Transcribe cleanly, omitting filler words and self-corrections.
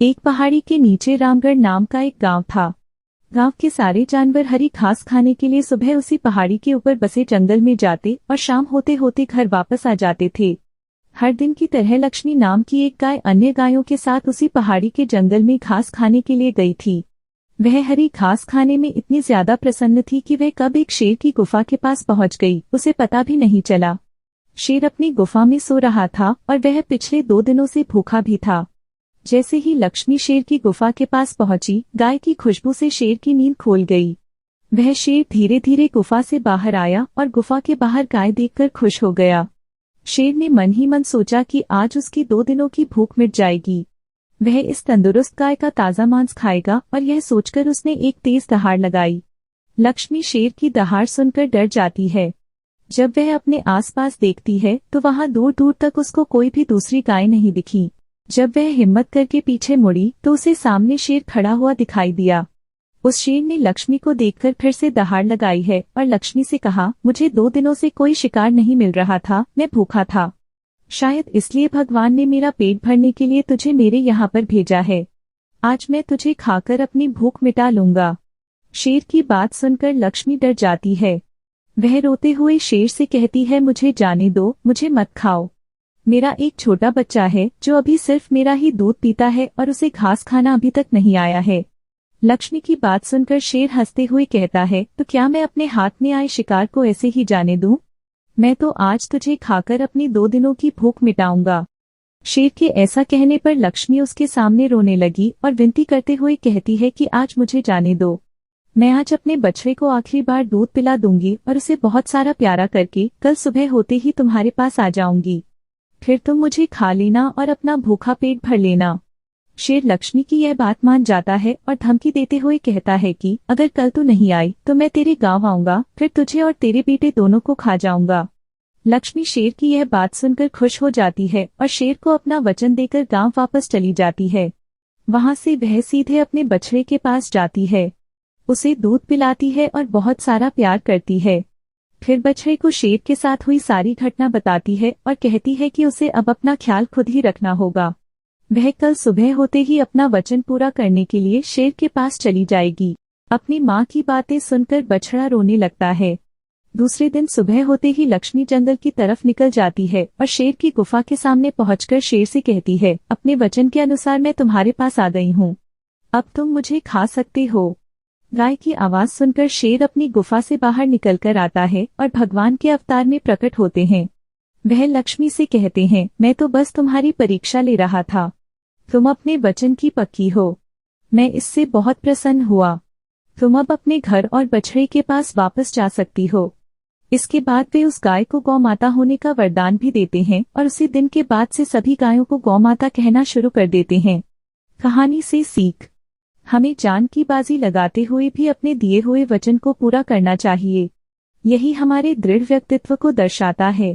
एक पहाड़ी के नीचे रामगढ़ नाम का एक गांव था। गांव के सारे जानवर हरी घास खाने के लिए सुबह उसी पहाड़ी के ऊपर बसे जंगल में जाते और शाम होते होते घर वापस आ जाते थे। हर दिन की तरह लक्ष्मी नाम की एक गाय अन्य गायों के साथ उसी पहाड़ी के जंगल में घास खाने के लिए गई थी। वह हरी घास खाने में इतनी ज्यादा प्रसन्न थी कि वह कब एक शेर की गुफा के पास पहुंच गई उसे पता भी नहीं चला। शेर अपनी गुफा में सो रहा था और वह पिछले 2 दिनों से भूखा भी था। जैसे ही लक्ष्मी शेर की गुफा के पास पहुंची, गाय की खुशबू से शेर की नींद खोल गई। वह शेर धीरे धीरे गुफा से बाहर आया और गुफा के बाहर गाय देखकर खुश हो गया। शेर ने मन ही मन सोचा कि आज उसकी 2 दिनों की भूख मिट जाएगी। वह इस तंदुरुस्त गाय का ताजा मांस खाएगा और यह सोचकर उसने एक तेज दहाड़ लगाई। लक्ष्मी शेर की दहाड़ सुनकर डर जाती है। जब वह अपने आसपास देखती है तो वहां दूर दूर तक उसको कोई भी दूसरी गाय नहीं दिखी। जब वह हिम्मत करके पीछे मुड़ी तो उसे सामने शेर खड़ा हुआ दिखाई दिया। उस शेर ने लक्ष्मी को देखकर फिर से दहाड़ लगाई है और लक्ष्मी से कहा, मुझे 2 दिनों से कोई शिकार नहीं मिल रहा था, मैं भूखा था। शायद इसलिए भगवान ने मेरा पेट भरने के लिए तुझे मेरे यहाँ पर भेजा है। आज मैं तुझे खाकर अपनी भूख मिटा लूंगा। शेर की बात सुनकर लक्ष्मी डर जाती है। वह रोते हुए शेर से कहती है, मुझे जाने दो, मुझे मत खाओ। मेरा एक छोटा बच्चा है जो अभी सिर्फ मेरा ही दूध पीता है और उसे घास खाना अभी तक नहीं आया है। लक्ष्मी की बात सुनकर शेर हंसते हुए कहता है, तो क्या मैं अपने हाथ में आए शिकार को ऐसे ही जाने दूं? मैं तो आज तुझे खाकर अपनी 2 दिनों की भूख मिटाऊंगा। शेर के ऐसा कहने पर लक्ष्मी उसके सामने रोने लगी और विनती करते हुए कहती है कि आज मुझे जाने दो। मैं आज अपने बछड़े को आखिरी बार दूध पिला दूंगी और उसे बहुत सारा प्यारा करके कल सुबह होते ही तुम्हारे पास आ जाऊंगी। फिर तुम मुझे खा लेना और अपना भूखा पेट भर लेना। शेर लक्ष्मी की यह बात मान जाता है और धमकी देते हुए कहता है कि अगर कल तू नहीं आई तो मैं तेरे गांव आऊंगा, फिर तुझे और तेरे बेटे दोनों को खा जाऊंगा। लक्ष्मी शेर की यह बात सुनकर खुश हो जाती है और शेर को अपना वचन देकर गांव वापस चली जाती है। वहां से वह सीधे अपने बछड़े के पास जाती है, उसे दूध पिलाती है और बहुत सारा प्यार करती है। फिर बछड़े को शेर के साथ हुई सारी घटना बताती है और कहती है कि उसे अब अपना ख्याल खुद ही रखना होगा। वह कल सुबह होते ही अपना वचन पूरा करने के लिए शेर के पास चली जाएगी। अपनी माँ की बातें सुनकर बछड़ा रोने लगता है। दूसरे दिन सुबह होते ही लक्ष्मी जंगल की तरफ निकल जाती है और शेर की गुफा के सामने पहुंचकर शेर से कहती है, अपने वचन के अनुसार मैं तुम्हारे पास आ गई हूँ, अब तुम मुझे खा सकते हो। गाय की आवाज सुनकर शेर अपनी गुफा से बाहर निकलकर आता है और भगवान के अवतार में प्रकट होते हैं। वह लक्ष्मी से कहते हैं, मैं तो बस तुम्हारी परीक्षा ले रहा था। तुम अपने वचन की पक्की हो, मैं इससे बहुत प्रसन्न हुआ। तुम अब अपने घर और बछड़े के पास वापस जा सकती हो। इसके बाद वे उस गाय को गौ माता होने का वरदान भी देते हैं और उसी दिन के बाद से सभी गायों को गौ माता कहना शुरू कर देते हैं। कहानी से सीख, हमें जान की बाजी लगाते हुए भी अपने दिए हुए वचन को पूरा करना चाहिए। यही हमारे दृढ़ व्यक्तित्व को दर्शाता है।